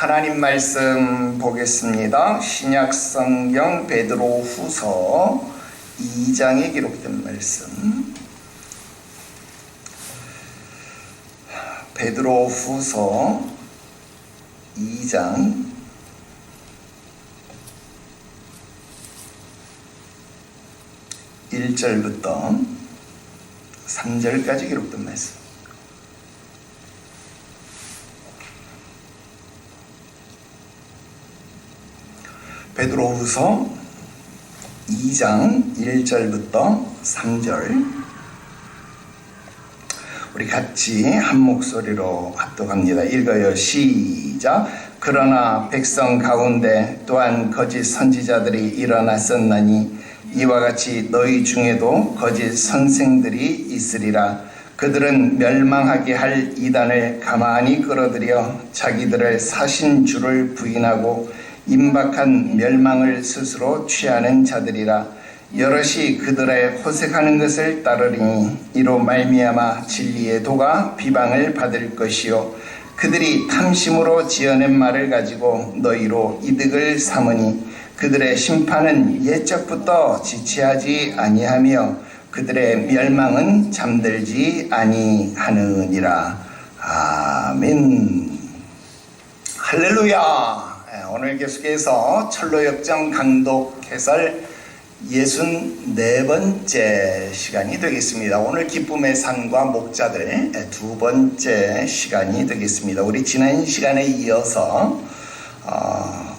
하나님 말씀 보겠습니다. 신약성경 베드로후서 2장에 기록된 말씀. 베드로후서 2장 1절부터 3절까지 기록된 말씀. 베드로후서 2장 1절부터 3절, 우리 같이 한 목소리로 합독합니다. 읽어요. 시작. 그러나 백성 가운데 또한 거짓 선지자들이 일어났었나니 이와 같이 너희 중에도 거짓 선생들이 있으리라. 그들은 멸망하게 할 이단을 가만히 끌어들여 자기들을 사신 주를 부인하고 임박한 멸망을 스스로 취하는 자들이라. 여럿이 그들의 호색하는 것을 따르리니 이로 말미암아 진리의 도가 비방을 받을 것이요 그들이 탐심으로 지어낸 말을 가지고 너희로 이득을 삼으니 그들의 심판은 옛적부터 지체하지 아니하며 그들의 멸망은 잠들지 아니하느니라. 아멘. 할렐루야. 오늘 계속해서 철로역정 강독 해설 64번째 시간이 되겠습니다. 오늘 기쁨의 산과 목자들 두 번째 시간이 되겠습니다. 우리 지난 시간에 이어서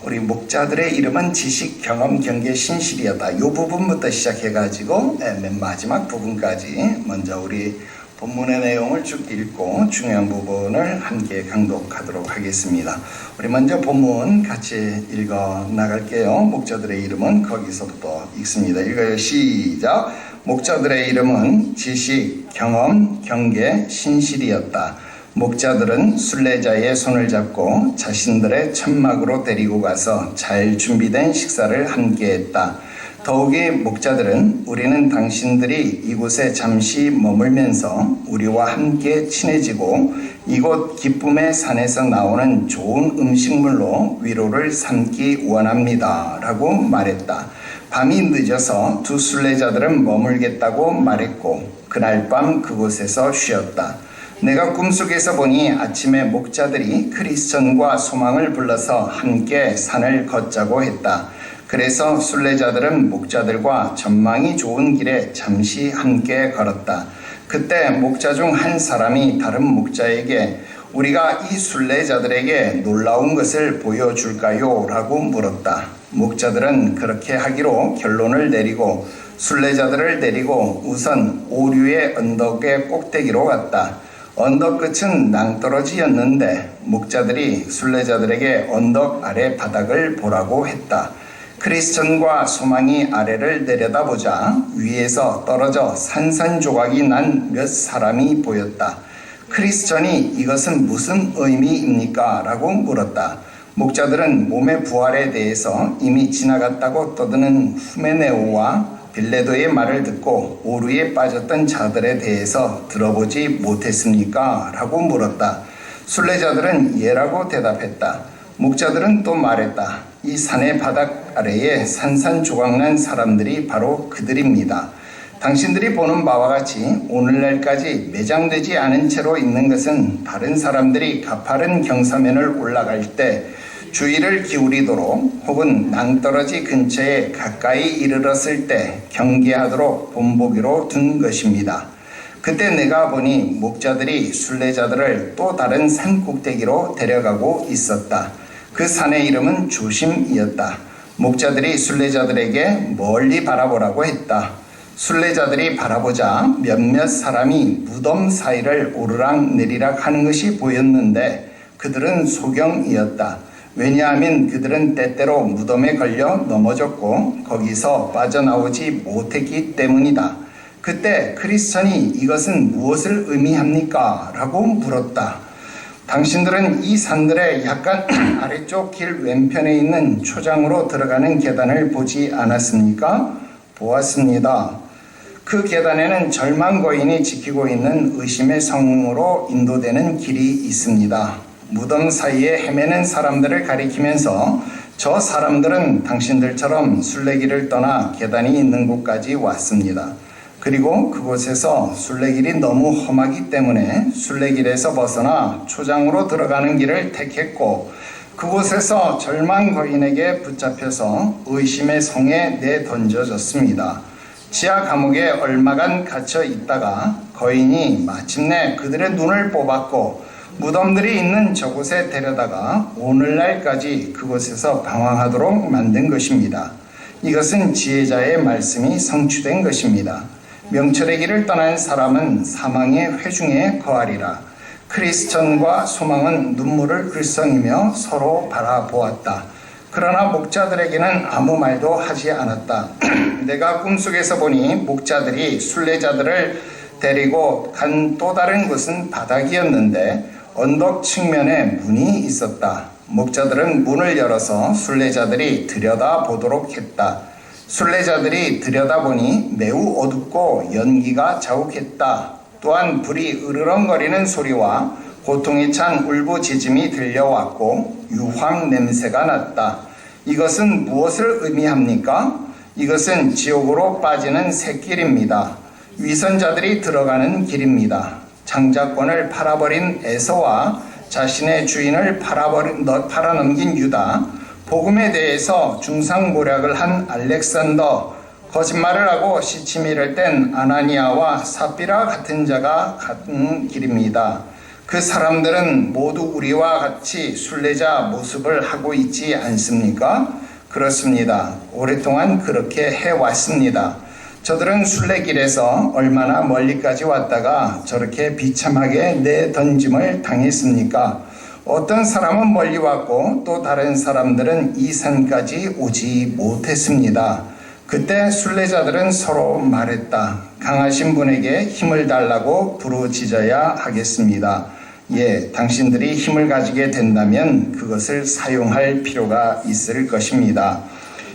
우리 목자들의 이름은 지식, 경험, 경계, 신실이었다. 이 부분부터 시작해가지고 맨 마지막 부분까지 먼저 우리 본문의 내용을 쭉 읽고 중요한 부분을 함께 강독하도록 하겠습니다. 우리 먼저 본문 같이 읽어 나갈게요. 목자들의 이름은 거기서부터 읽습니다. 읽어요. 시작. 목자들의 이름은 지식, 경험, 경계, 신실이었다. 목자들은 순례자의 손을 잡고 자신들의 천막으로 데리고 가서 잘 준비된 식사를 함께 했다. 더욱이 목자들은 우리는 당신들이 이곳에 잠시 머물면서 우리와 함께 친해지고 이곳 기쁨의 산에서 나오는 좋은 음식물로 위로를 삼기 원합니다 라고 말했다. 밤이 늦어서 두 순례자들은 머물겠다고 말했고 그날 밤 그곳에서 쉬었다. 내가 꿈속에서 보니 아침에 목자들이 크리스천과 소망을 불러서 함께 산을 걷자고 했다. 그래서 순례자들은 목자들과 전망이 좋은 길에 잠시 함께 걸었다. 그때 목자 중 한 사람이 다른 목자에게 우리가 이 순례자들에게 놀라운 것을 보여줄까요? 라고 물었다. 목자들은 그렇게 하기로 결론을 내리고 순례자들을 데리고 우선 오류의 언덕의 꼭대기로 갔다. 언덕 끝은 낭떠러지였는데 목자들이 순례자들에게 언덕 아래 바닥을 보라고 했다. 크리스천과 소망이 아래를 내려다보자 위에서 떨어져 산산조각이 난 몇 사람이 보였다. 크리스천이 이것은 무슨 의미입니까? 라고 물었다. 목자들은 몸의 부활에 대해서 이미 지나갔다고 떠드는 후메네오와 빌레도의 말을 듣고 오류에 빠졌던 자들에 대해서 들어보지 못했습니까? 라고 물었다. 순례자들은 예라고 대답했다. 목자들은 또 말했다. 이 산의 바닥 아래에 산산조각난 사람들이 바로 그들입니다. 당신들이 보는 바와 같이 오늘날까지 매장되지 않은 채로 있는 것은 다른 사람들이 가파른 경사면을 올라갈 때 주의를 기울이도록 혹은 낭떠러지 근처에 가까이 이르렀을 때 경계하도록 본보기로 둔 것입니다. 그때 내가 보니 목자들이 순례자들을 또 다른 산 꼭대기로 데려가고 있었다. 그 산의 이름은 조심이었다. 목자들이 순례자들에게 멀리 바라보라고 했다. 순례자들이 바라보자 몇몇 사람이 무덤 사이를 오르락 내리락 하는 것이 보였는데 그들은 소경이었다. 왜냐하면 그들은 때때로 무덤에 걸려 넘어졌고 거기서 빠져나오지 못했기 때문이다. 그때 크리스천이 이것은 무엇을 의미합니까? 라고 물었다. 당신들은 이 산들의 약간 아래쪽 길 왼편에 있는 초장으로 들어가는 계단을 보지 않았습니까? 보았습니다. 그 계단에는 절망 거인이 지키고 있는 의심의 성으로 인도되는 길이 있습니다. 무덤 사이에 헤매는 사람들을 가리키면서 저 사람들은 당신들처럼 순례길을 떠나 계단이 있는 곳까지 왔습니다. 그리고 그곳에서 순례길이 너무 험하기 때문에 순례길에서 벗어나 초장으로 들어가는 길을 택했고 그곳에서 절망 거인에게 붙잡혀서 의심의 성에 내던져졌습니다. 지하 감옥에 얼마간 갇혀 있다가 거인이 마침내 그들의 눈을 뽑았고 무덤들이 있는 저곳에 데려다가 오늘날까지 그곳에서 방황하도록 만든 것입니다. 이것은 지혜자의 말씀이 성취된 것입니다. 명철의 길을 떠난 사람은 사망의 회중에 거하리라. 크리스천과 소망은 눈물을 글썽이며 서로 바라보았다. 그러나 목자들에게는 아무 말도 하지 않았다. 내가 꿈속에서 보니 목자들이 순례자들을 데리고 간 또 다른 곳은 바닥이었는데 언덕 측면에 문이 있었다. 목자들은 문을 열어서 순례자들이 들여다보도록 했다. 순례자들이 들여다보니 매우 어둡고 연기가 자욱했다. 또한 불이 으르렁거리는 소리와 고통에 찬 울부짖음이 들려왔고 유황 냄새가 났다. 이것은 무엇을 의미합니까? 이것은 지옥으로 빠지는 샛길입니다. 위선자들이 들어가는 길입니다. 장자권을 팔아버린 에서와 자신의 주인을 팔아넘긴 유다, 복음에 대해서 중상모략을 한 알렉산더, 거짓말을 하고 시치미를 뗀 아나니아와 삽비라 같은 자가 같은 길입니다. 그 사람들은 모두 우리와 같이 순례자 모습을 하고 있지 않습니까? 그렇습니다. 오랫동안 그렇게 해왔습니다. 저들은 순례길에서 얼마나 멀리까지 왔다가 저렇게 비참하게 내던짐을 당했습니까? 어떤 사람은 멀리 왔고 또 다른 사람들은 이 산까지 오지 못했습니다. 그때 순례자들은 서로 말했다. 강하신 분에게 힘을 달라고 부르짖어야 하겠습니다. 예, 당신들이 힘을 가지게 된다면 그것을 사용할 필요가 있을 것입니다.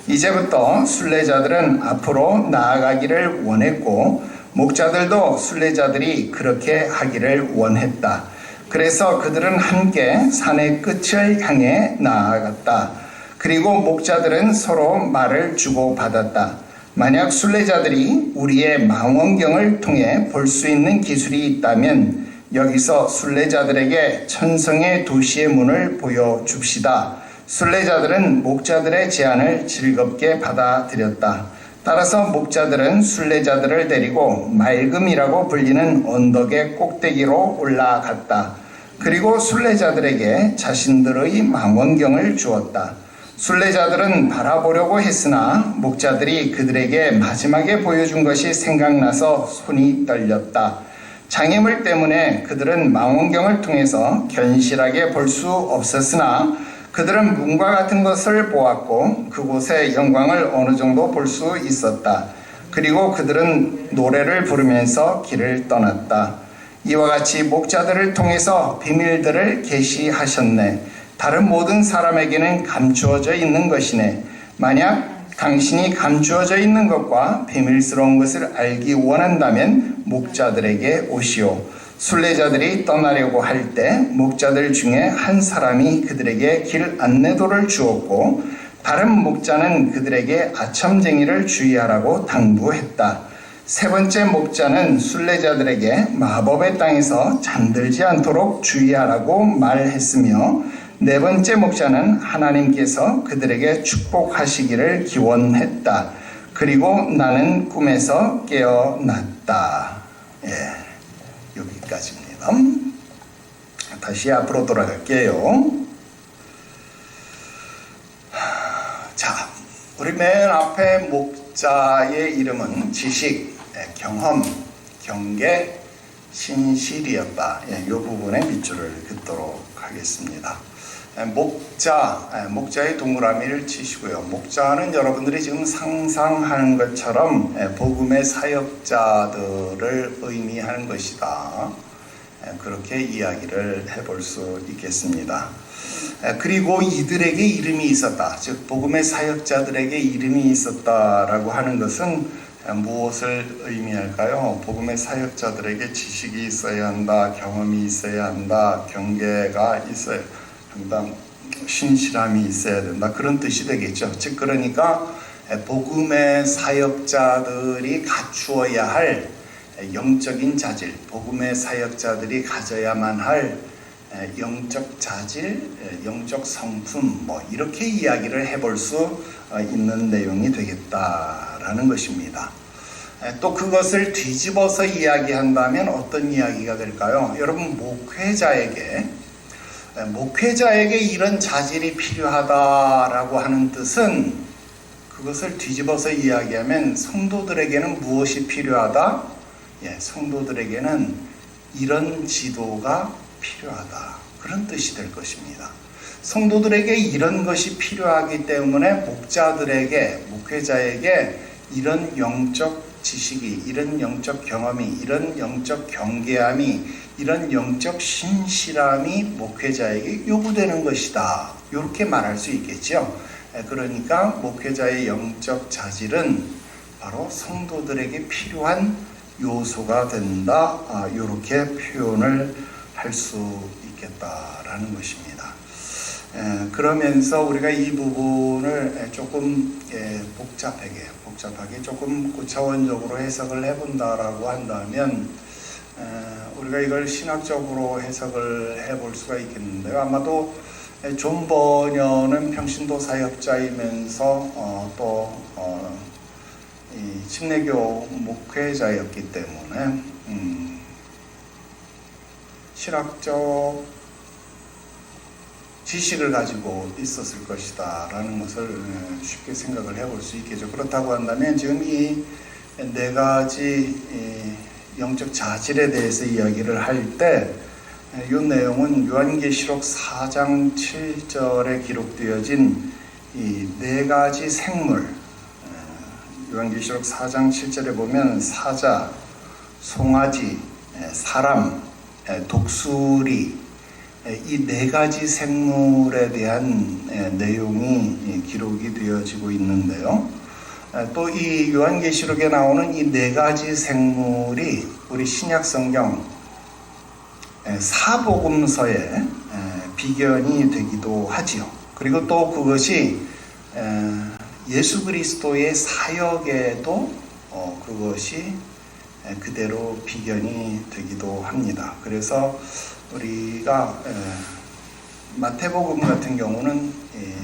이제부터 순례자들은 앞으로 나아가기를 원했고 목자들도 순례자들이 그렇게 하기를 원했다. 그래서 그들은 함께 산의 끝을 향해 나아갔다. 그리고 목자들은 서로 말을 주고받았다. 만약 순례자들이 우리의 망원경을 통해 볼 수 있는 기술이 있다면 여기서 순례자들에게 천성의 도시의 문을 보여줍시다. 순례자들은 목자들의 제안을 즐겁게 받아들였다. 따라서 목자들은 순례자들을 데리고 맑음이라고 불리는 언덕의 꼭대기로 올라갔다. 그리고 순례자들에게 자신들의 망원경을 주었다. 순례자들은 바라보려고 했으나 목자들이 그들에게 마지막에 보여준 것이 생각나서 손이 떨렸다. 장애물 때문에 그들은 망원경을 통해서 견실하게 볼 수 없었으나 그들은 문과 같은 것을 보았고 그곳의 영광을 어느 정도 볼 수 있었다. 그리고 그들은 노래를 부르면서 길을 떠났다. 이와 같이 목자들을 통해서 비밀들을 계시하셨네. 다른 모든 사람에게는 감추어져 있는 것이네. 만약 당신이 감추어져 있는 것과 비밀스러운 것을 알기 원한다면 목자들에게 오시오. 순례자들이 떠나려고 할 때 목자들 중에 한 사람이 그들에게 길 안내도를 주었고 다른 목자는 그들에게 아첨쟁이를 주의하라고 당부했다. 세 번째 목자는 순례자들에게 마법의 땅에서 잠들지 않도록 주의하라고 말했으며 네 번째 목자는 하나님께서 그들에게 축복하시기를 기원했다. 그리고 나는 꿈에서 깨어났다. 여기까지입니다. 다시 앞으로 돌아갈게요. 자, 우리 맨 앞에 목자의 이름은 지식, 경험, 경계, 신실이었다. 이 부분에 밑줄을 긋도록 하겠습니다. 목자의 동그라미를 치시고요. 목자는 여러분들이 지금 상상하는 것처럼 복음의 사역자들을 의미하는 것이다. 그렇게 이야기를 해볼 수 있겠습니다. 그리고 이들에게 이름이 있었다. 즉 복음의 사역자들에게 이름이 있었다라고 하는 것은 무엇을 의미할까요? 복음의 사역자들에게 지식이 있어야 한다, 경험이 있어야 한다, 경계가 있어야 한다, 신실함이 있어야 된다, 그런 뜻이 되겠죠. 즉 그러니까 복음의 사역자들이 갖추어야 할 영적인 자질, 복음의 사역자들이 가져야만 할 영적 자질, 영적 성품, 이렇게 이야기를 해볼 수 있는 내용이 되겠다라는 것입니다. 또 그것을 뒤집어서 이야기한다면 어떤 이야기가 될까요? 여러분, 목회자에게 이런 자질이 필요하다라고 하는 뜻은, 그것을 뒤집어서 이야기하면 성도들에게는 무엇이 필요하다? 성도들에게는 이런 지도가 필요하다, 그런 뜻이 될 것입니다. 성도들에게 이런 것이 필요하기 때문에 목회자에게 이런 영적 지식이, 이런 영적 경험이, 이런 영적 경계함이, 이런 영적 신실함이 목회자에게 요구되는 것이다, 이렇게 말할 수 있겠죠. 그러니까 목회자의 영적 자질은 바로 성도들에게 필요한 요소가 된다, 이렇게 표현을 할 수 있겠다라는 것입니다. 그러면서 우리가 이 부분을 조금 복잡하게 조금 고차원적으로 해석을 해본다라고 한다면, 우리가 이걸 신학적으로 해석을 해볼 수가 있겠는데요. 아마도 존 버녀는 평신도 사역자이면서 이 침례교 목회자였기 때문에 신학적 지식을 가지고 있었을 것이다 라는 것을 쉽게 생각을 해볼 수 있겠죠. 그렇다고 한다면 지금 이 네 가지 영적 자질에 대해서 이야기를 할 때, 이 내용은 요한계시록 4장 7절에 기록되어진 이 네 가지 생물, 요한계시록 4장 7절에 보면 사자, 송아지, 사람, 독수리, 이 네 가지 생물에 대한 내용이 기록이 되어지고 있는데요. 또 이 요한계시록에 나오는 이 네 가지 생물이 우리 신약 성경 사복음서의 비견이 되기도 하지요. 그리고 또 그것이 예수 그리스도의 사역에도 그것이 그대로 비견이 되기도 합니다. 그래서 우리가 마태복음 같은 경우는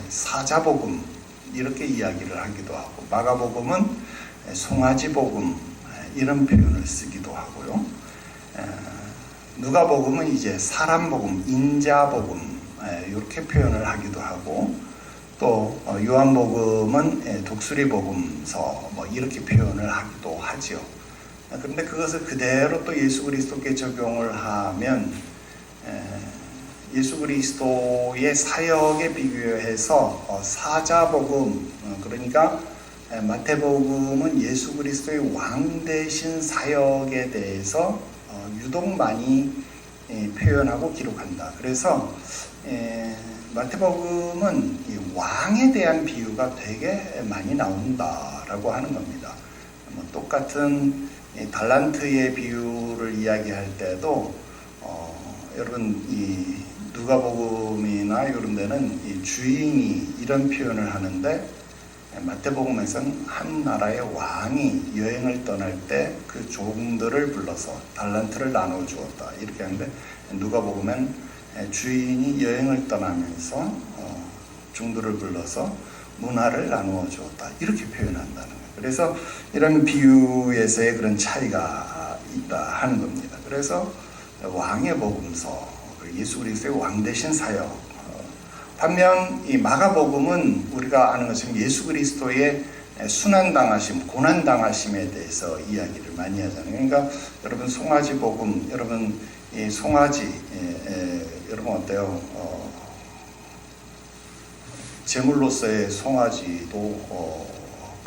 사자복음 이렇게 이야기를 하기도 하고, 마가복음은 송아지복음 이런 표현을 쓰기도 하고요. 누가복음은 이제 사람복음, 인자복음 이렇게 표현을 하기도 하고, 또 요한복음은 독수리복음서 이렇게 표현을 하기도 하죠. 그런데 그것을 그대로 또 예수 그리스도께 적용을 하면 예수 그리스도의 사역에 비교해서 사자복음, 그러니까 마태복음은 예수 그리스도의 왕 대신 사역에 대해서 유독 많이 표현하고 기록한다. 그래서 마태복음은 왕에 대한 비유가 되게 많이 나온다라고 하는 겁니다. 똑같은 달란트의 비유를 이야기할 때도 여러분 이 누가복음이나 이런 데는 이 주인이 이런 표현을 하는데, 마태복음에서는 한 나라의 왕이 여행을 떠날 때 그 종들을 불러서 달란트를 나눠 주었다 이렇게 하는데, 누가복음은 주인이 여행을 떠나면서 종들을 불러서 문화를 나누어 주었다 이렇게 표현한다는 거예요. 그래서 이런 비유에서의 그런 차이가 있다 하는 겁니다. 그래서 왕의 복음서, 예수 그리스도의 왕 대신 사역. 반면 이 마가복음은 우리가 아는 것처럼 예수 그리스도의 순환당하심, 고난당하심에 대해서 이야기를 많이 하잖아요. 그러니까 여러분 송아지 복음, 여러분 이 송아지, 여러분 어때요? 제물로서의 송아지도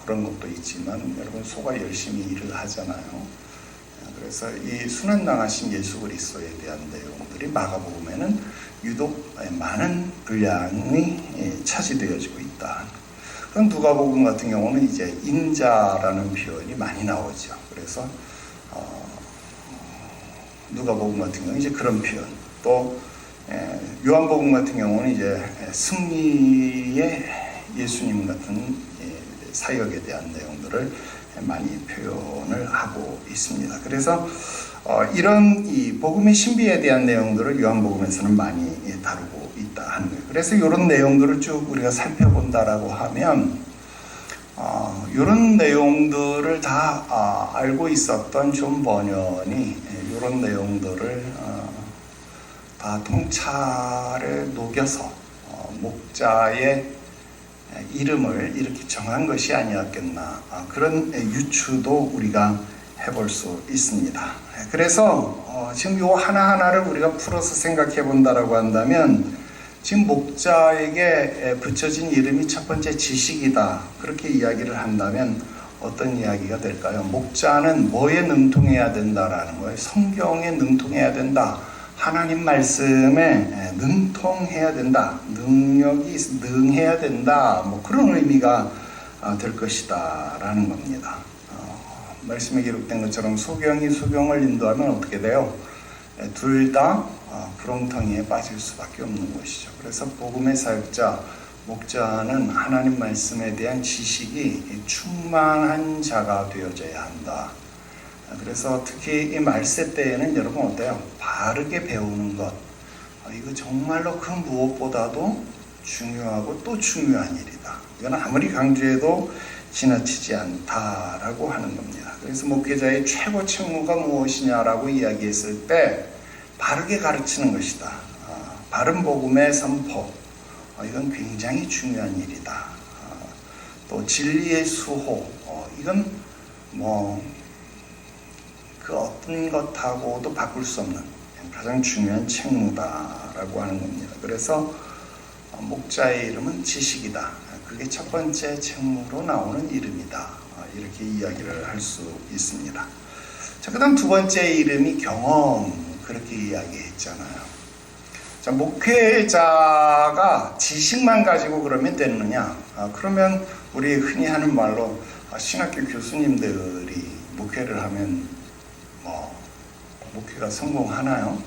그런 것도 있지만 여러분 소가 열심히 일을 하잖아요. 그래서 이 순환당하신 예수 그리스도에 대한 내용들이 마가복음에는 유독 많은 분량이 차지되어지고 있다. 그럼 누가복음 같은 경우는 이제 인자라는 표현이 많이 나오죠. 그래서 누가복음 같은 경우는 이제 그런 표현, 또 요한복음 같은 경우는 이제 승리의 예수님 같은 사역에 대한 내용들을 많이 표현을 하고 있습니다. 그래서 이런 이 복음의 신비에 대한 내용들을 요한복음에서는 많이 다루고 있다 하는 거예요. 그래서 이런 내용들을 쭉 우리가 살펴본다라고 하면 이런 내용들을 다 알고 있었던 존 버년이 이런 내용들을 다 통찰에 녹여서 목자의 이름을 이렇게 정한 것이 아니었겠나, 그런 유추도 우리가 해볼 수 있습니다. 그래서 지금 이 하나하나를 우리가 풀어서 생각해 본다라고 한다면, 지금 목자에게 붙여진 이름이 첫 번째 지식이다, 그렇게 이야기를 한다면 어떤 이야기가 될까요? 목자는 뭐에 능통해야 된다라는 거예요. 성경에 능통해야 된다, 하나님 말씀에 능통해야 된다, 능력이 능해야 된다, 뭐 그런 의미가 될 것이다 라는 겁니다. 말씀에 기록된 것처럼 소경이 소경을 인도하면 어떻게 돼요? 둘 다 구렁텅이에 빠질 수밖에 없는 것이죠. 그래서 복음의 사역자, 목자는 하나님 말씀에 대한 지식이 충만한 자가 되어져야 한다. 그래서 특히 이 말세 때에는 여러분 어때요? 바르게 배우는 것, 이거 정말로 그 무엇보다도 중요하고 또 중요한 일이다. 이건 아무리 강조해도 지나치지 않다라고 하는 겁니다. 그래서 목회자의 최고 책무가 무엇이냐라고 이야기했을 때 바르게 가르치는 것이다. 바른 복음의 선포, 이건 굉장히 중요한 일이다. 또 진리의 수호, 이건 그 어떤 것하고도 바꿀 수 없는 가장 중요한 책무다라고 하는 겁니다. 그래서 목자의 이름은 지식이다. 그게 첫 번째 책무로 나오는 이름이다. 이렇게 이야기를 할 수 있습니다. 자, 그 다음 두 번째 이름이 경험, 그렇게 이야기했잖아요. 자, 목회자가 지식만 가지고 그러면 되느냐? 그러면 우리 흔히 하는 말로 신학교 교수님들이 목회를 하면 목회가 성공하나요?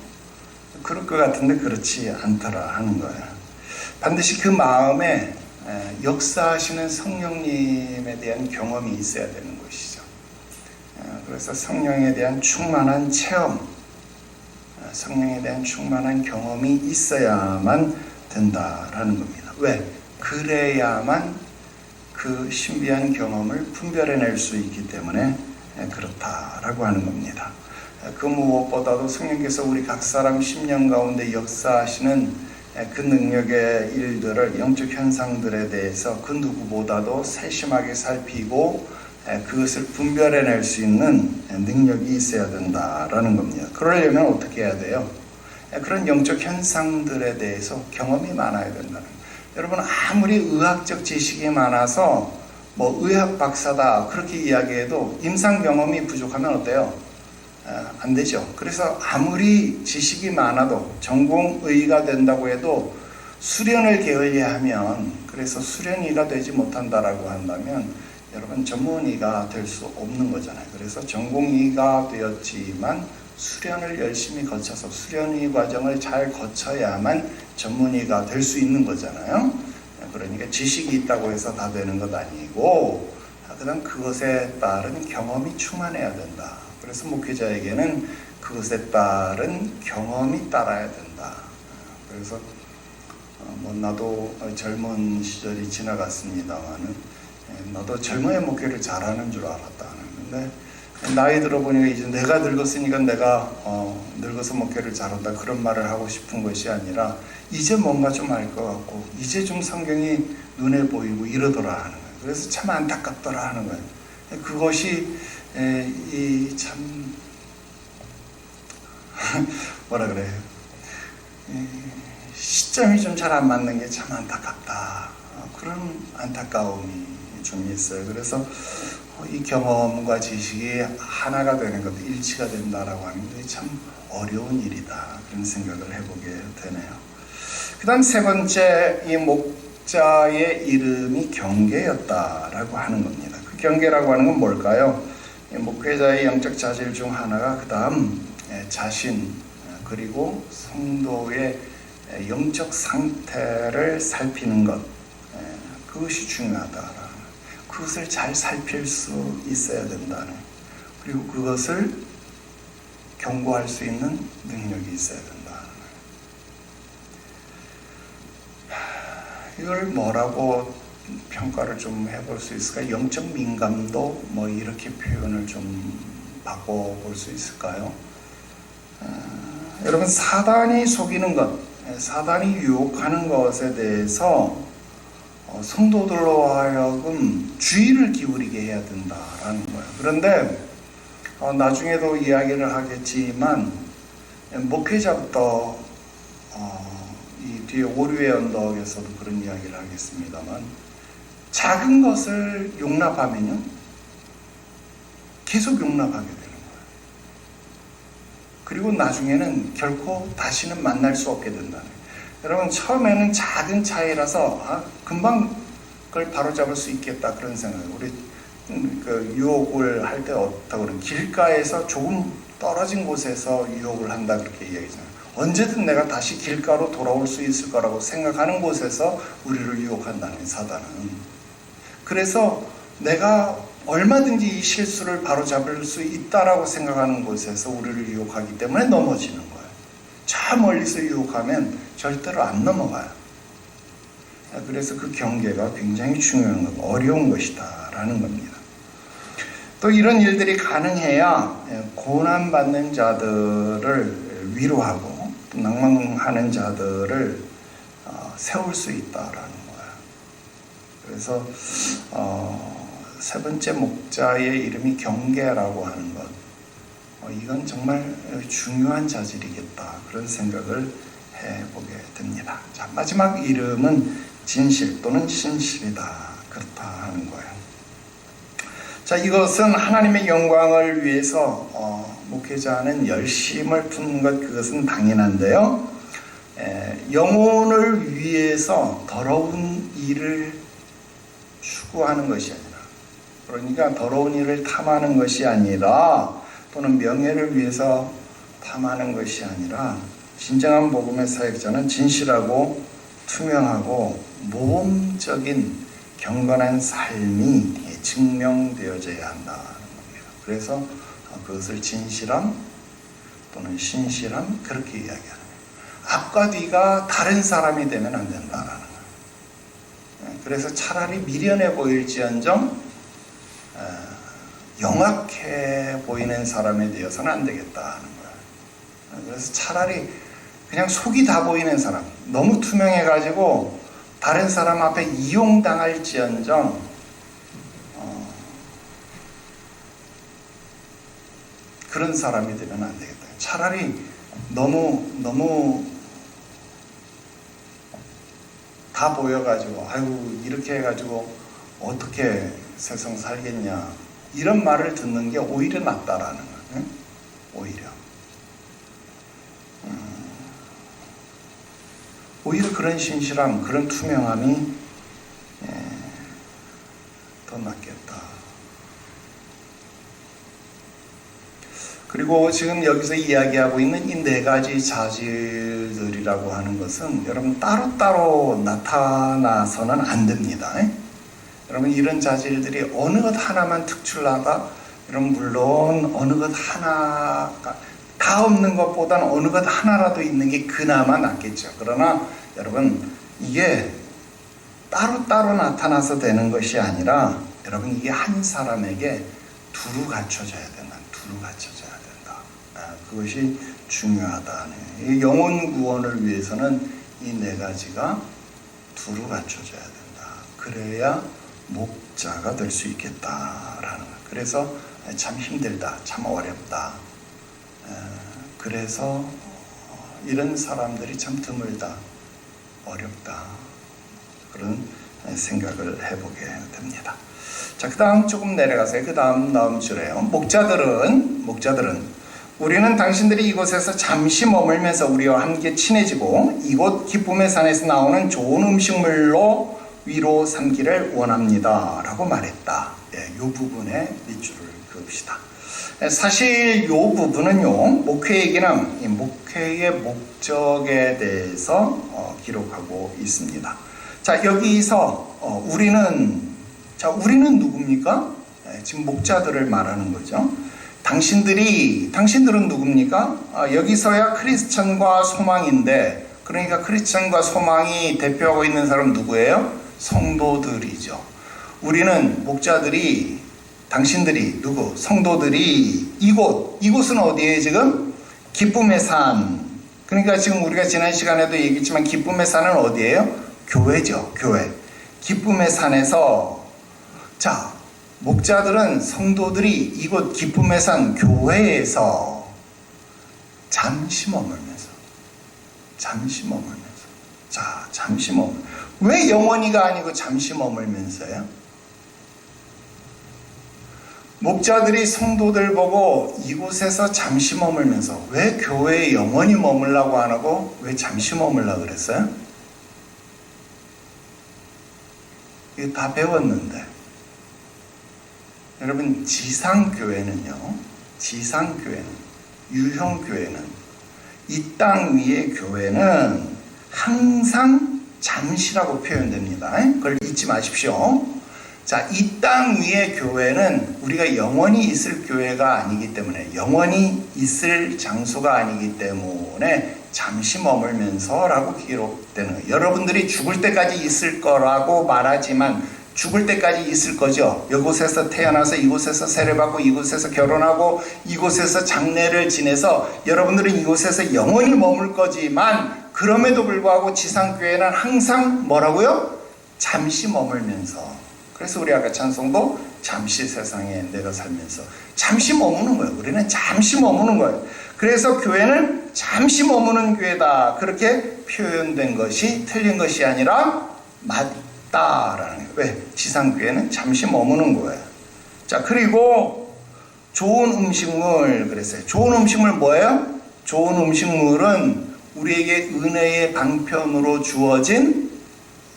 그럴 것 같은데 그렇지 않더라 하는 거예요. 반드시 그 마음에 역사하시는 성령님에 대한 경험이 있어야 되는 것이죠. 그래서 성령에 대한 충만한 체험, 성령에 대한 충만한 경험이 있어야만 된다라는 겁니다. 왜? 그래야만 그 신비한 경험을 분별해낼 수 있기 때문에 그렇다라고 하는 겁니다. 그 무엇보다도 성령께서 우리 각 사람 심령 가운데 역사하시는 그 능력의 일들을, 영적 현상들에 대해서 그 누구보다도 세심하게 살피고 그것을 분별해낼 수 있는 능력이 있어야 된다라는 겁니다. 그러려면 어떻게 해야 돼요? 그런 영적 현상들에 대해서 경험이 많아야 된다는 거예요. 여러분, 아무리 의학적 지식이 많아서 의학 박사다 그렇게 이야기해도 임상 경험이 부족하면 어때요? 안 되죠. 그래서 아무리 지식이 많아도 전공의가 된다고 해도 수련을 게을리야 하면, 그래서 수련의가 되지 못한다라고 한다면 여러분 전문의가 될 수 없는 거잖아요. 그래서 전공의가 되었지만 수련을 열심히 거쳐서 수련의 과정을 잘 거쳐야만 전문의가 될 수 있는 거잖아요. 그러니까 지식이 있다고 해서 다 되는 것 아니고, 그다음 그것에 따른 경험이 충만해야 된다. 그래서 목회자에게는 그것에 따른 경험이 따라야 된다. 그래서 나도 젊은 시절이 지나갔습니다만은 나도 젊어야 목회를 잘하는 줄 알았다는. 근데 나이 들어보니까 이제 내가 늙었으니까 내가 늙어서 목회를 잘한다 그런 말을 하고 싶은 것이 아니라, 이제 뭔가 좀 알 것 같고 이제 좀 성경이 눈에 보이고 이러더라 하는 거예요. 그래서 참 안타깝더라 하는 거예요. 그것이 참 뭐라 그래요? 시점이 좀 잘 안 맞는 게 참 안타깝다. 그런 안타까움이 좀 있어요. 그래서 이 경험과 지식이 하나가 되는 것, 일치가 된다라고 하는 게 참 어려운 일이다. 그런 생각을 해보게 되네요. 그 다음 세 번째, 이 목자의 이름이 경계였다라고 하는 겁니다. 그 경계라고 하는 건 뭘까요? 목회자의 영적 자질 중 하나가 그 다음 자신 그리고 성도의 영적 상태를 살피는 것, 그것이 중요하다. 그것을 잘 살필 수 있어야 된다는, 그리고 그것을 경고할 수 있는 능력이 있어야 된다. 이걸 뭐라고 평가를 좀 해볼 수 있을까요? 영적 민감도 뭐 이렇게 표현을 좀 바꿔볼 수 있을까요? 여러분, 사단이 속이는 것, 사단이 유혹하는 것에 대해서 성도들로 하여금 주의를 기울이게 해야 된다라는 거예요. 그런데 나중에도 이야기를 하겠지만 목회자부터 이 뒤에 오류의 언덕에서도 그런 이야기를 하겠습니다만, 작은 것을 용납하면요 계속 용납하게 되는 거예요. 그리고 나중에는 결코 다시는 만날 수 없게 된다는 거예요. 여러분, 처음에는 작은 차이라서 금방 그걸 바로잡을 수 있겠다 그런 생각을, 우리 그 유혹을 할 때 어떻다고 그러면 길가에서 조금 떨어진 곳에서 유혹을 한다 그렇게 이야기잖아요. 언제든 내가 다시 길가로 돌아올 수 있을 거라고 생각하는 곳에서 우리를 유혹한다는, 사단은. 그래서 내가 얼마든지 이 실수를 바로잡을 수 있다라고 생각하는 곳에서 우리를 유혹하기 때문에 넘어지는 거예요. 저 멀리서 유혹하면 절대로 안 넘어가요. 그래서 그 경계가 굉장히 중요한 것, 어려운 것이다 라는 겁니다. 또 이런 일들이 가능해야 고난받는 자들을 위로하고 또 낭망하는 자들을 세울 수 있다라는 거예요. 그래서 세 번째 목자의 이름이 경계라고 하는 것, 이건 정말 중요한 자질이겠다 그런 생각을 해보게 됩니다. 자, 마지막 이름은 진실 또는 신실이다, 그렇다 하는 거예요. 자, 이것은 하나님의 영광을 위해서 목회자는 열심을 푸는 것, 그것은 당연한데요, 영혼을 위해서 더러운 일을 추구하는 것이 아니라, 그러니까 더러운 일을 탐하는 것이 아니라, 또는 명예를 위해서 탐하는 것이 아니라, 진정한 복음의 사역자는 진실하고 투명하고 모범적인 경건한 삶이 증명되어져야 한다는 겁니다. 그래서 그것을 진실함 또는 신실함, 그렇게 이야기하는 거예요. 앞과 뒤가 다른 사람이 되면 안 된다라는 거예요. 그래서 차라리 미련해 보일지언정 영악해 보이는 사람에 되어서는 안 되겠다는 거예요. 그래서 차라리 그냥 속이 다 보이는 사람, 너무 투명해가지고 다른 사람 앞에 이용당할지언정 그런 사람이 되면 안 되겠다. 차라리 너무 다 보여가지고 아이고 이렇게 해가지고 어떻게 세상 살겠냐, 이런 말을 듣는 게 오히려 낫다라는 거예요. 오히려 그런 신실함, 그런 투명함이 더 낫겠다. 그리고 지금 여기서 이야기하고 있는 이 네 가지 자질들이라고 하는 것은 여러분 따로따로 나타나서는 안 됩니다. 여러분, 이런 자질들이 어느 것 하나만 특출나다, 여러분 물론 어느 것 하나가 다 없는 것보다는 어느 것 하나라도 있는 게 그나마 낫겠죠. 그러나 여러분, 이게 따로따로 나타나서 되는 것이 아니라 여러분, 이게 한 사람에게 두루 갖춰져야 된다. 두루 갖춰져야 된다. 그것이 중요하다는. 영혼 구원을 위해서는 이 네 가지가 두루 갖춰져야 된다. 그래야 목자가 될 수 있겠다라는 거예요. 그래서 참 힘들다, 참 어렵다. 그래서 이런 사람들이 참 드물다, 어렵다, 그런 생각을 해보게 됩니다. 자, 그 다음 조금 내려가세요. 그 다음 줄에요. 목자들은 우리는 당신들이 이곳에서 잠시 머물면서 우리와 함께 친해지고 이곳 기쁨의 산에서 나오는 좋은 음식물로 위로 삼기를 원합니다 라고 말했다. 이 부분에 밑줄을 그읍시다. 사실 이 부분은요, 목회 얘기는 이 목회의 목적에 대해서 기록하고 있습니다. 자, 여기서 우리는 누굽니까? 지금 목자들을 말하는 거죠. 당신들은 누굽니까? 여기서야 크리스천과 소망인데, 그러니까 크리스천과 소망이 대표하고 있는 사람 누구예요? 성도들이죠. 우리는 목자들이, 당신들이 누구? 성도들이 이곳은 어디에 지금? 기쁨의 산. 그러니까 지금 우리가 지난 시간에도 얘기했지만 기쁨의 산은 어디예요? 교회죠. 교회. 기쁨의 산에서, 자, 목자들은 성도들이 이곳 기쁨의 산 교회에서 잠시 머물면서. 자, 잠시 머물. 왜 영원히가 아니고 잠시 머물면서요? 목자들이 성도들 보고 이곳에서 잠시 머물면서, 왜 교회에 영원히 머물라고 안 하고 왜 잠시 머물라고 그랬어요? 이거 다 배웠는데. 여러분, 지상교회는요, 유형교회는, 이 땅 위의 교회는 항상 잠시라고 표현됩니다. 그걸 잊지 마십시오. 자, 이 땅 위의 교회는 우리가 영원히 있을 교회가 아니기 때문에, 영원히 있을 장소가 아니기 때문에 잠시 머물면서 라고 기록되는 거예요. 여러분들이 죽을 때까지 있을 거라고 말하지만 죽을 때까지 있을 거죠. 이곳에서 태어나서 이곳에서 세례받고 이곳에서 결혼하고 이곳에서 장례를 지내서 여러분들은 이곳에서 영원히 머물 거지만, 그럼에도 불구하고 지상교회는 항상 뭐라고요? 잠시 머물면서. 그래서 우리 아까 찬송도 잠시 세상에 내가 살면서 잠시 머무는 거예요. 우리는 잠시 머무는 거예요. 그래서 교회는 잠시 머무는 교회다, 그렇게 표현된 것이 틀린 것이 아니라 맞다라는 거예요. 왜? 지상교회는 잠시 머무는 거예요. 자, 그리고 좋은 음식물 그랬어요. 좋은 음식물 뭐예요? 좋은 음식물은 우리에게 은혜의 방편으로 주어진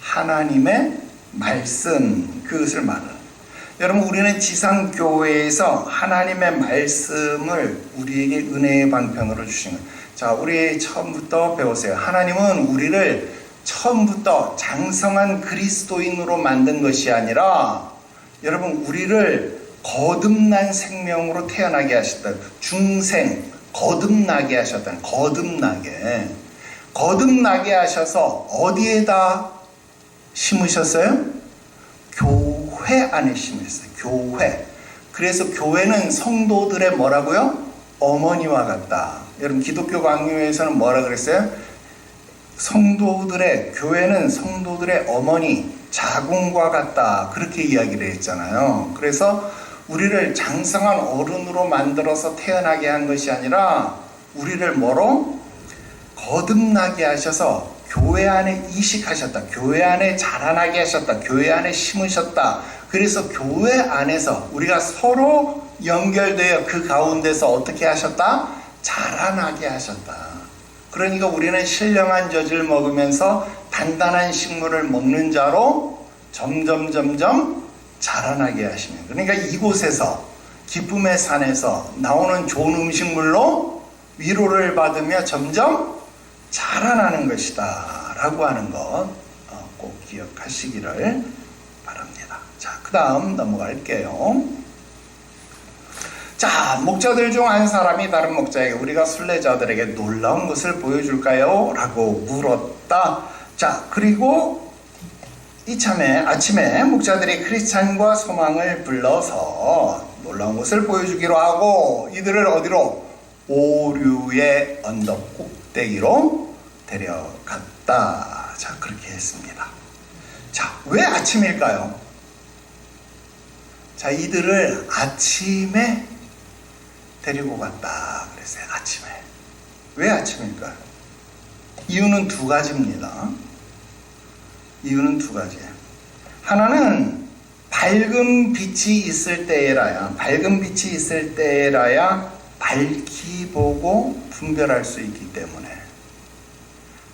하나님의 말씀, 그것을 말하는. 여러분, 우리는 지상교회에서 하나님의 말씀을 우리에게 은혜의 방편으로 주신 거예요. 자, 우리 처음부터 배우세요. 하나님은 우리를 처음부터 장성한 그리스도인으로 만든 것이 아니라, 여러분, 우리를 거듭난 생명으로 태어나게 하셨다. 중생, 거듭나게 하셨다. 거듭나게 하셔서 어디에다 심으셨어요? 교회 안에 심으셨어요. 교회. 그래서 교회는 성도들의 뭐라고요? 어머니와 같다. 여러분, 기독교 강요에서는 뭐라 그랬어요? 교회는 성도들의 어머니, 자궁과 같다, 그렇게 이야기를 했잖아요. 그래서 우리를 장성한 어른으로 만들어서 태어나게 한 것이 아니라 우리를 뭐로? 거듭나게 하셔서 교회 안에 이식하셨다. 교회 안에 자라나게 하셨다. 교회 안에 심으셨다. 그래서 교회 안에서 우리가 서로 연결되어 그 가운데서 어떻게 하셨다? 자라나게 하셨다. 그러니까 우리는 신령한 젖을 먹으면서 단단한 식물을 먹는 자로 점점 자라나게 하시면, 그러니까 이곳에서 기쁨의 산에서 나오는 좋은 음식물로 위로를 받으며 점점 자라나는 것이다 라고 하는 것 꼭 기억하시기를 바랍니다. 자, 그 다음 넘어갈게요. 자, 목자들 중 한 사람이 다른 목자에게 우리가 순례자들에게 놀라운 것을 보여줄까요? 라고 물었다. 자, 그리고 이참에 아침에 목자들이 크리스찬과 소망을 불러서 놀라운 것을 보여주기로 하고 이들을 어디로? 오류의 언덕 꼭대기로 데려갔다. 자, 그렇게 했습니다. 자, 왜 아침일까요? 자, 이들을 아침에 데리고 갔다 그랬어요. 아침에. 왜 아침일까요? 이유는 두 가지입니다. 이유는 두 가지예요. 하나는 밝은 빛이 있을 때라야 밝히 보고 분별할 수 있기 때문에,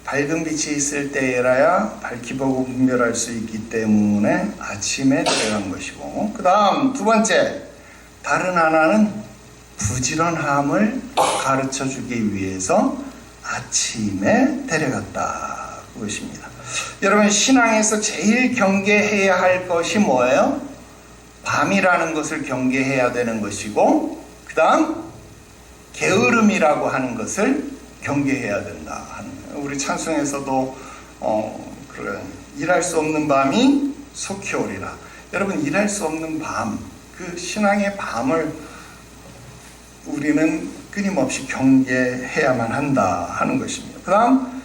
밝은 빛이 있을 때에라야 밝히 보고 분별할 수 있기 때문에 아침에 데려간 것이고, 그 다음 두 번째, 다른 하나는 부지런함을 가르쳐 주기 위해서 아침에 데려갔다, 그것입니다. 여러분, 신앙에서 제일 경계해야 할 것이 뭐예요? 밤이라는 것을 경계해야 되는 것이고, 그 다음 게으름이라고 하는 것을 경계해야 된다 하는 거예요. 우리 찬송에서도 그래, 일할 수 없는 밤이 속히 오리라. 여러분, 일할 수 없는 밤, 그 신앙의 밤을 우리는 끊임없이 경계해야만 한다 하는 것입니다. 그 다음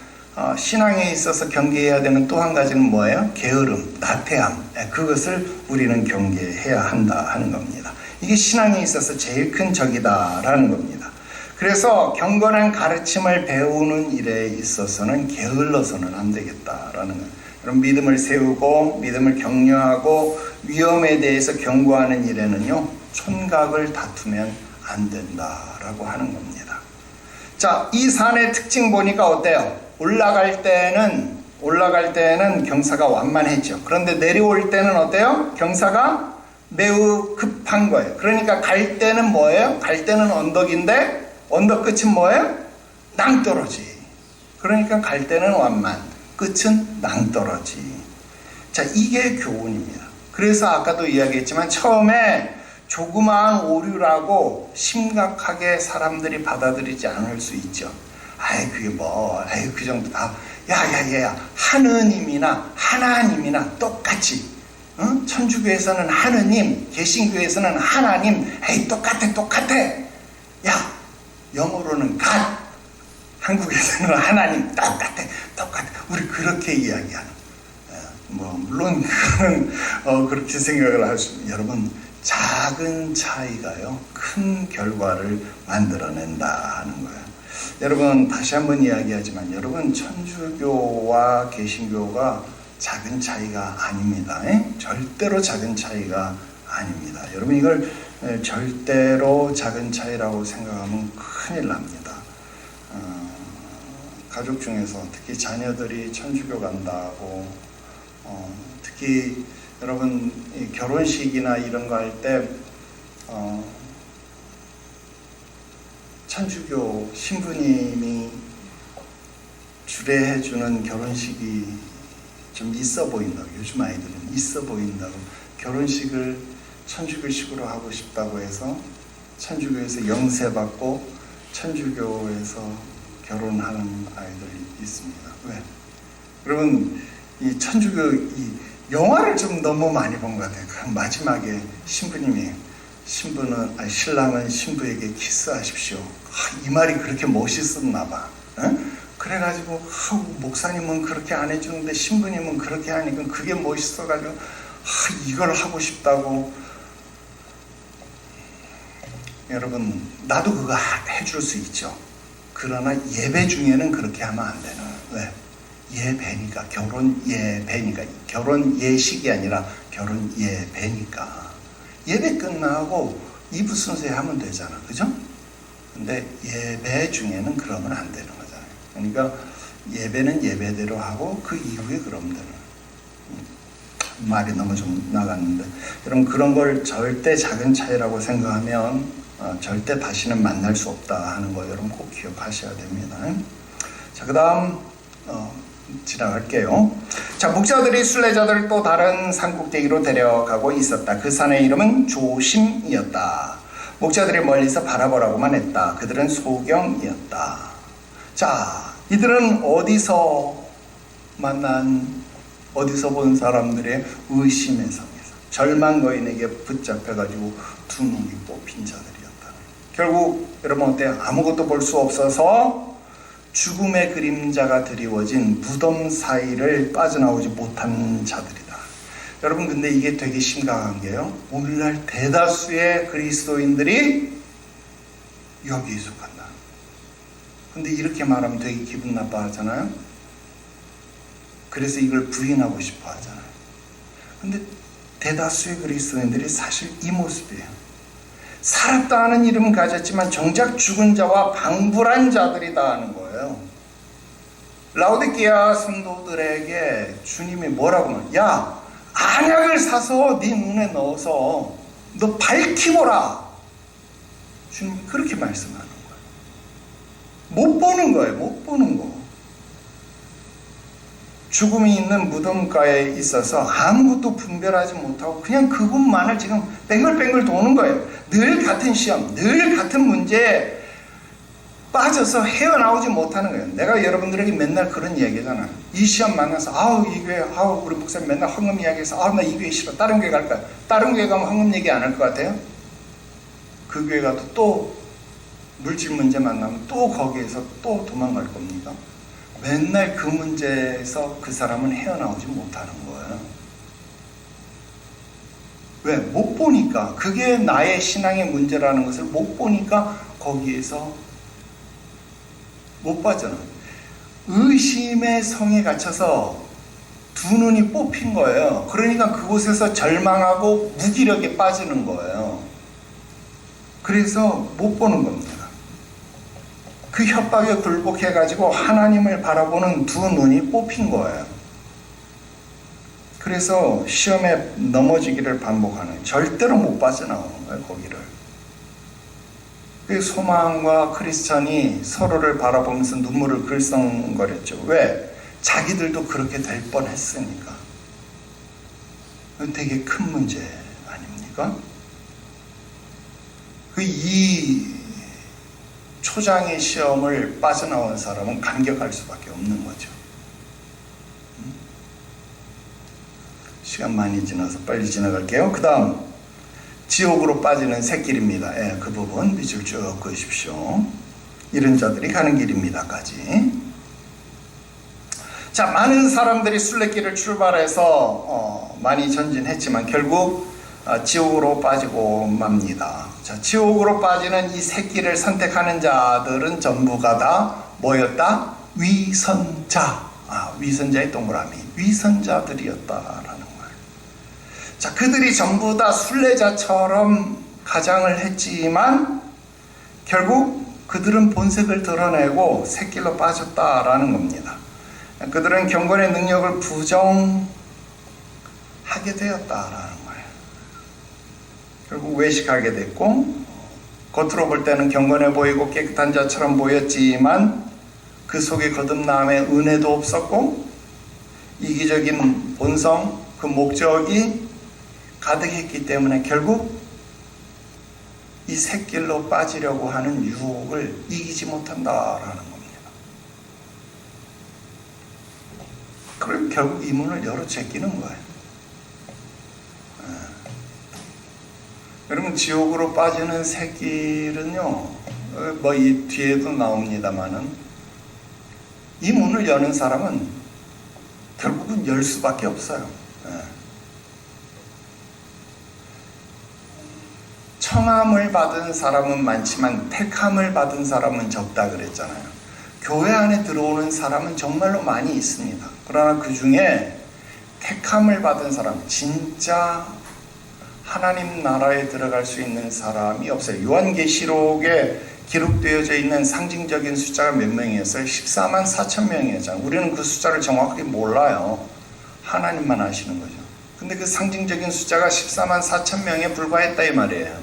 신앙에 있어서 경계해야 되는 또 한 가지는 뭐예요? 게으름, 나태함, 그것을 우리는 경계해야 한다 하는 겁니다. 이게 신앙에 있어서 제일 큰 적이다라는 겁니다. 그래서 경건한 가르침을 배우는 일에 있어서는 게을러서는 안 되겠다라는 거예요. 그럼 믿음을 세우고 믿음을 격려하고 위험에 대해서 경고하는 일에는요, 촌각을 다투면 안 된다라고 하는 겁니다. 자, 이 산의 특징 보니까 어때요? 올라갈 때는 경사가 완만했죠. 그런데 내려올 때는 어때요? 경사가 매우 급한 거예요. 그러니까 갈 때는 뭐예요? 갈 때는 언덕인데 언덕 끝은 뭐예요? 낭떠러지. 그러니까 갈 때는 완만, 끝은 낭떠러지. 자, 이게 교훈입니다. 그래서 아까도 이야기했지만 처음에 조그마한 오류라고 심각하게 사람들이 받아들이지 않을 수 있죠. 아이, 그게 뭐, 아이, 그 정도 다. 야. 하나님이나 똑같이. 어? 천주교에서는 하느님, 개신교에서는 하나님. 에이, 똑같아. 야, 영어로는 God. 한국에서는 하나님 똑같아. 우리 그렇게 이야기하는. 물론 그거는 그렇게 생각을 할 수 있습니다. 여러분, 작은 차이가요, 큰 결과를 만들어낸다 하는 거예요. 여러분, 다시 한번 이야기하지만 여러분, 천주교와 개신교가 작은 차이가 아닙니다. 절대로 작은 차이가 아닙니다. 여러분, 이걸 절대로 작은 차이라고 생각하면 큰일 납니다. 가족 중에서 특히 자녀들이 천주교 간다고, 특히 여러분 결혼식이나 이런 거 할 때 천주교 신부님이 주례해주는 결혼식이 좀 있어 보인다고, 요즘 아이들은 있어 보인다고, 결혼식을 천주교식으로 하고 싶다고 해서 천주교에서 영세받고 천주교에서 결혼하는 아이들이 있습니다. 왜? 여러분, 이 천주교 이 영화를 좀 너무 많이 본 것 같아요. 그 마지막에 신랑은 신부에게 키스하십시오. 이 말이 그렇게 멋있었나 봐. 그래가지고 목사님은 그렇게 안 해주는데 신부님은 그렇게 하니까 그게 멋있어가지고 이걸 하고 싶다고. 여러분, 나도 그거 해줄 수 있죠. 그러나 예배 중에는 그렇게 하면 안 되는 거예요. 왜? 예배니까, 결혼 예배니까, 결혼 예식이 아니라 결혼 예배니까. 예배 끝나고 이부 순서에 하면 되잖아, 그죠? 근데 예배 중에는 그러면 안 되는 거잖아요. 그러니까 예배는 예배대로 하고 그 이후에 그러면 되는 거예요. 말이 너무 좀 나갔는데, 여러분, 그런 걸 절대 작은 차이라고 생각하면 절대 다시는 만날 수 없다 하는 거 여러분 꼭 기억하셔야 됩니다. 자, 그 다음 지나갈게요. 자, 목자들이 순례자들을 또 다른 산꼭대기로 데려가고 있었다. 그 산의 이름은 조심이었다. 목자들이 멀리서 바라보라고만 했다. 그들은 소경이었다. 자, 이들은 어디서 본 사람들의 의심의 성에서 절망 거인에게 붙잡혀가지고 두 눈이 뽑힌 자들이었다. 결국 여러분 어때요? 아무것도 볼 수 없어서 죽음의 그림자가 드리워진 무덤 사이를 빠져나오지 못한 자들이다. 여러분, 근데 이게 되게 심각한 게요, 오늘날 대다수의 그리스도인들이 여기에 속한다. 근데 이렇게 말하면 되게 기분 나빠하잖아요. 그래서 이걸 부인하고 싶어 하잖아요. 근데 대다수의 그리스도인들이 사실 이 모습이에요. 살았다 하는 이름은 가졌지만 정작 죽은 자와 방불한 자들이다 하는 거예요. 라오디게아 성도들에게 주님이 뭐라고 하면, 야, 안약을 사서 네 눈에 넣어서 너 밝히보라. 주님이 그렇게 말씀하는 거예요. 못 보는 거예요. 못 보는 거. 죽음이 있는 무덤가에 있어서 아무것도 분별하지 못하고 그냥 그것만을 지금 뱅글뱅글 도는 거예요. 늘 같은 시험, 늘 같은 문제에 빠져서 헤어나오지 못하는 거예요. 내가 여러분들에게 맨날 그런 얘기잖아요. 이 시험 만나서 이 교회, 우리 목사님 맨날 헌금 이야기해서 나 이 교회 싫어. 다른 교회 갈까요? 다른 교회 가면 헌금 얘기 안 할 것 같아요? 그 교회 가도 또 물질 문제 만나면 또 거기에서 또 도망갈 겁니다. 맨날 그 문제에서 그 사람은 헤어나오지 못하는 거예요. 왜? 못 보니까. 그게 나의 신앙의 문제라는 것을 못 보니까 거기에서 못 빠져나와요. 의심의 성에 갇혀서 두 눈이 뽑힌 거예요. 그러니까 그곳에서 절망하고 무기력에 빠지는 거예요. 그래서 못 보는 겁니다. 그 협박에 굴복해가지고 하나님을 바라보는 두 눈이 뽑힌 거예요. 그래서 시험에 넘어지기를 반복하는, 절대로 못 빠져나오는 거예요, 거기를. 그 소망과 크리스찬이 서로를 바라보면서 눈물을 글썽거렸죠. 왜? 자기들도 그렇게 될 뻔했으니까. 되게 큰 문제 아닙니까? 이 초장의 시험을 빠져나온 사람은 감격할 수밖에 없는 거죠. 시간 많이 지나서 빨리 지나갈게요. 그 다음 지옥으로 빠지는 샛길입니다. 그 부분 밑줄 쭉 그으십시오. 이런 자들이 가는 길입니다까지. 자, 많은 사람들이 순례길을 출발해서 많이 전진했지만 결국 지옥으로 빠지고 맙니다. 자, 지옥으로 빠지는 이 샛길을 선택하는 자들은 전부가 다 뭐였다? 위선자. 위선자의 동그라미. 위선자들이었다라는 거예요. 자, 그들이 전부 다 순례자처럼 가장을 했지만 결국 그들은 본색을 드러내고 샛길로 빠졌다라는 겁니다. 그들은 경건의 능력을 부정하게 되었다라는 거예요. 결국 외식하게 됐고, 겉으로 볼 때는 경건해 보이고 깨끗한 자처럼 보였지만 그 속에 거듭남의 은혜도 없었고 이기적인 본성, 그 목적이 가득했기 때문에 결국 이 샛길로 빠지려고 하는 유혹을 이기지 못한다라는 겁니다. 그럼 결국 이 문을 열어 제끼는 거예요. 여러분, 지옥으로 빠지는 샛길은요, 뭐 이 뒤에도 나옵니다만은 이 문을 여는 사람은 결국은 열 수밖에 없어요. 청함을 받은 사람은 많지만 택함을 받은 사람은 적다 그랬잖아요. 교회 안에 들어오는 사람은 정말로 많이 있습니다. 그러나 그 중에 택함을 받은 사람, 진짜 하나님 나라에 들어갈 수 있는 사람이 없어요. 요한계시록에 기록되어져 있는 상징적인 숫자가 몇 명이었어요? 14만 4천 명이었잖아요. 우리는 그 숫자를 정확하게 몰라요. 하나님만 아시는 거죠. 근데 그 상징적인 숫자가 14만 4천 명에 불과했다 이 말이에요.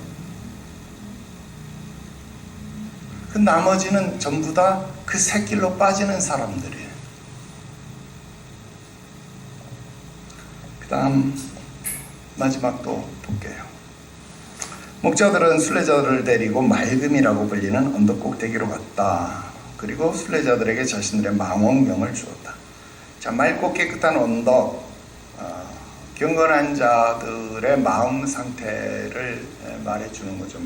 그 나머지는 전부 다 그 샛길로 빠지는 사람들이에요. 그 다음 마지막 또 볼게요. 목자들은 순례자들을 데리고 맑음이라고 불리는 언덕 꼭대기로 갔다. 그리고 순례자들에게 자신들의 망원경을 주었다. 자, 맑고 깨끗한 언덕, 경건한 자들의 마음 상태를 말해주는 거죠.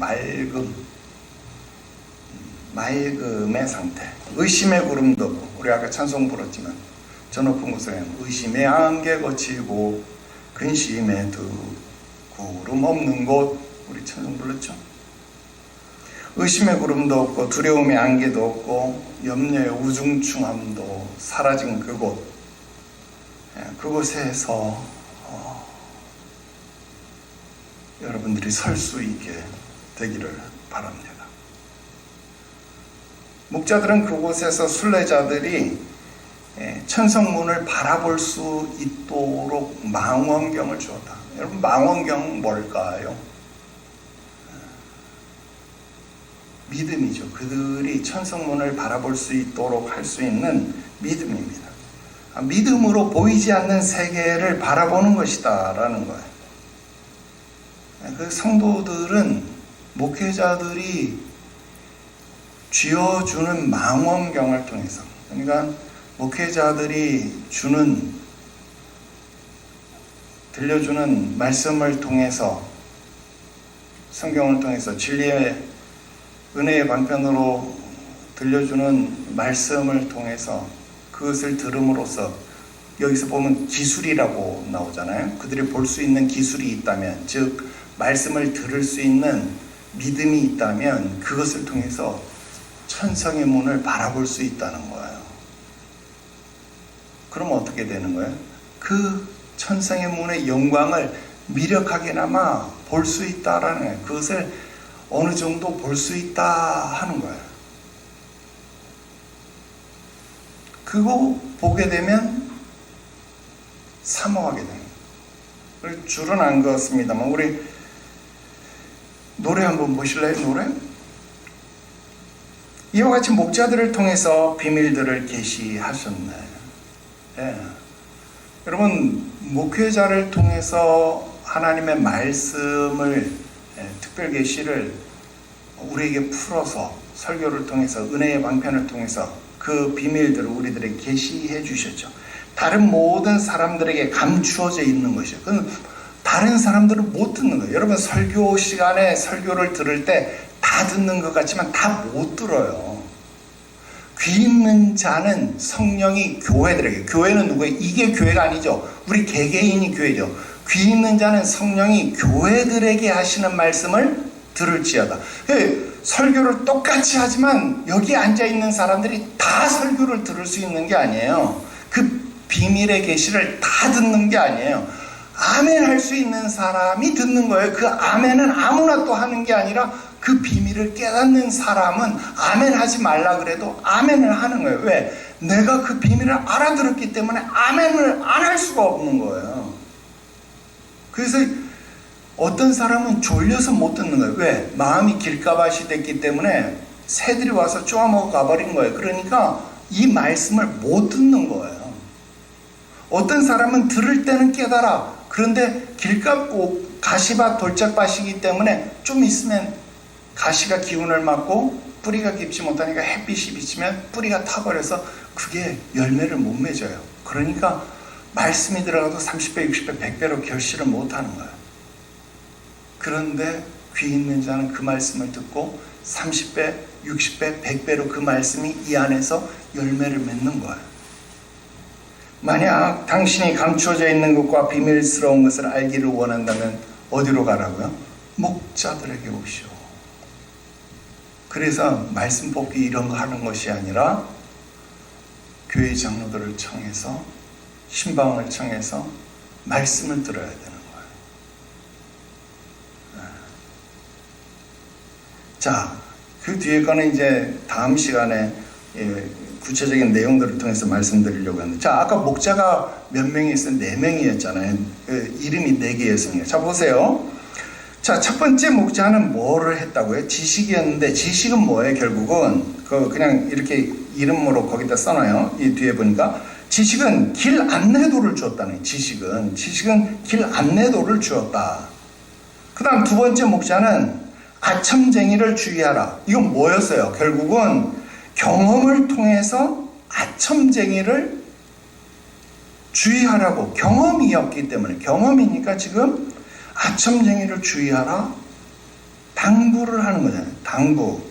맑음의 상태. 의심의 구름도 없고, 우리 아까 찬송 불렀지만 저 높은 곳에 의심의 안개 거치고 근심의 두 구름 없는 곳, 우리 찬송 불렀죠. 의심의 구름도 없고 두려움의 안개도 없고 염려의 우중충함도 사라진 그곳, 그곳에서 여러분들이 설 수 있게 되기를 바랍니다. 목자들은 그곳에서 순례자들이 천성문을 바라볼 수 있도록 망원경을 주었다. 여러분, 망원경은 뭘까요? 믿음이죠. 그들이 천성문을 바라볼 수 있도록 할 수 있는 믿음입니다. 믿음으로 보이지 않는 세계를 바라보는 것이다 라는 거예요. 그 성도들은 목회자들이 쥐어주는 망원경을 통해서, 그러니까 목회자들이 들려주는 말씀을 통해서, 성경을 통해서, 진리의 은혜의 방편으로 들려주는 말씀을 통해서 그것을 들음으로써, 여기서 보면 기술이라고 나오잖아요. 그들이 볼 수 있는 기술이 있다면, 즉 말씀을 들을 수 있는 믿음이 있다면 그것을 통해서 천성의 문을 바라볼 수 있다는 거예요. 그럼 어떻게 되는 거예요? 그 천성의 문의 영광을 미력하게나마 볼 수 있다라는 거예요. 그것을 어느 정도 볼 수 있다 하는 거예요. 그거 보게 되면 사모하게 됩니다. 줄은 안 그었습니다만 우리 노래 한번 보실래요? 노래? 이와 같이 목자들을 통해서 비밀들을 계시하셨네. 예. 여러분, 목회자를 통해서 하나님의 말씀을, 특별 계시를 우리에게 풀어서, 설교를 통해서, 은혜의 방편을 통해서 그 비밀들을 우리들에게 계시해 주셨죠. 다른 모든 사람들에게 감추어져 있는 것이에요. 그건 다른 사람들은 못 듣는 거예요. 여러분, 설교 시간에 설교를 들을 때 다 듣는 것 같지만 다 못 들어요. 귀 있는 자는 성령이 교회들에게, 교회는 누구예요? 이게 교회가 아니죠. 우리 개개인이 교회죠. 귀 있는 자는 성령이 교회들에게 하시는 말씀을 들을지어다. 설교를 똑같이 하지만 여기 앉아있는 사람들이 다 설교를 들을 수 있는 게 아니에요. 그 비밀의 계시를 다 듣는 게 아니에요. 아멘 할 수 있는 사람이 듣는 거예요. 그 아멘은 아무나 또 하는 게 아니라 그 비밀을 깨닫는 사람은 아멘 하지 말라 그래도 아멘을 하는 거예요. 왜? 내가 그 비밀을 알아들었기 때문에 아멘을 안 할 수가 없는 거예요. 그래서 어떤 사람은 졸려서 못 듣는 거예요. 왜? 마음이 길가밭이 됐기 때문에 새들이 와서 쪼아먹어 가버린 거예요. 그러니까 이 말씀을 못 듣는 거예요. 어떤 사람은 들을 때는 깨달아. 그런데 가시밭 돌짝밭이기 때문에 좀 있으면 가시가 기운을 맞고 뿌리가 깊지 못하니까 햇빛이 비치면 뿌리가 타버려서 그게 열매를 못 맺어요. 그러니까 말씀이 들어가도 30배, 60배, 100배로 결실을 못하는 거예요. 그런데 귀 있는 자는 그 말씀을 듣고 30배, 60배, 100배로 그 말씀이 이 안에서 열매를 맺는 거예요. 만약 당신이 감추어져 있는 것과 비밀스러운 것을 알기를 원한다면 어디로 가라고요? 목자들에게 오시오. 그래서 말씀 뽑기 이런 거 하는 것이 아니라 교회 장로들을 청해서, 신방을 청해서 말씀을 들어야 되는 거예요. 자, 그 뒤에 거는 이제 다음 시간에 구체적인 내용들을 통해서 말씀드리려고 하는데, 자, 아까 목자가 몇 명이 있어요? 4명이었잖아요. 이름이 4개였으니까. 자, 보세요. 자, 첫 번째 목자는 뭐를 했다고요? 지식이었는데, 지식은 뭐예요? 결국은 그냥 이렇게 이름으로 거기다 써놔요. 이 뒤에 보니까 지식은 길 안내도를 주었다는. 지식은 길 안내도를 주었다. 그 다음 두 번째 목자는 아첨쟁이를 주의하라. 이건 뭐였어요? 결국은 경험을 통해서 아첨쟁이를 주의하라고. 경험이었기 때문에, 경험이니까 지금 아첨쟁이를 주의하라, 당부를 하는 거잖아요. 당부.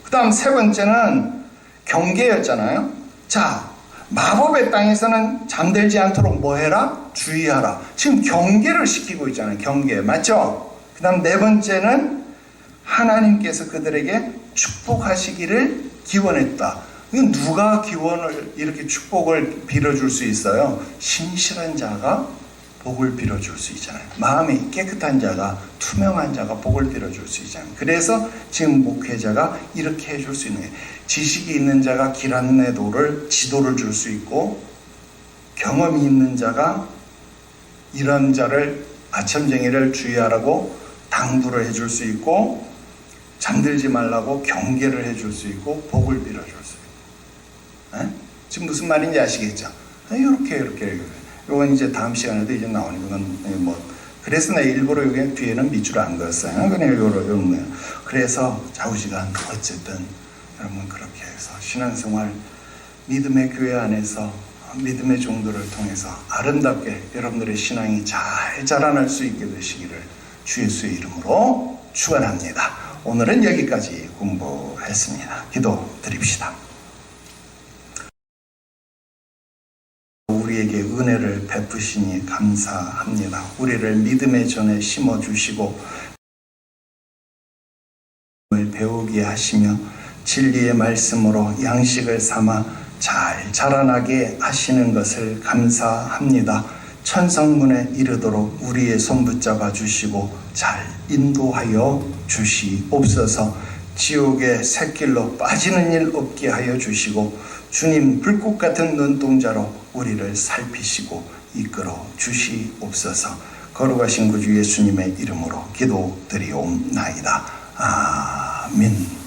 그 다음 세 번째는 경계였잖아요. 자, 마법의 땅에서는 잠들지 않도록 뭐 해라? 주의하라. 지금 경계를 시키고 있잖아요. 경계. 맞죠? 그 다음 네 번째는 하나님께서 그들에게 축복하시기를 기원했다. 이건 누가 기원을, 이렇게 축복을 빌어줄 수 있어요? 신실한 자가 복을 빌어줄 수 있잖아요. 마음이 깨끗한 자가, 투명한 자가 복을 빌어줄 수 있잖아요. 그래서 지금 목회자가 이렇게 해줄 수 있는 거예요. 지식이 있는 자가 길 안내도를, 지도를 줄 수 있고, 경험이 있는 자가 이런 자를, 아첨쟁이를 주의하라고 당부를 해줄 수 있고, 잠들지 말라고 경계를 해줄 수 있고, 복을 빌어줄 수 있고. 에? 지금 무슨 말인지 아시겠죠? 이렇게. 이건 이제 다음 시간에도 이제 나오는 건 뭐, 그래서 내 일부러 여기 뒤에는 밑줄 안 그었어요. 그냥 요런 거예요. 그래서 좌우지간 어쨌든 여러분 그렇게 해서 신앙생활, 믿음의 교회 안에서 믿음의 종도를 통해서 아름답게 여러분들의 신앙이 잘 자라날 수 있게 되시기를 주 예수의 이름으로 축원합니다. 오늘은 여기까지 공부했습니다. 기도 드립시다. 우리에게 은혜를 베푸시니 감사합니다. 우리를 믿음의 전에 심어주시고 배우게 하시며 진리의 말씀으로 양식을 삼아 잘 자라나게 하시는 것을 감사합니다. 천성문에 이르도록 우리의 손 붙잡아 주시고 잘 인도하여 주시옵소서. 지옥의 샛길로 빠지는 일 없게 하여 주시고 주님 불꽃 같은 눈동자로 우리를 살피시고 이끌어 주시옵소서. 거룩하신 구주 예수님의 이름으로 기도드리옵나이다. 아멘.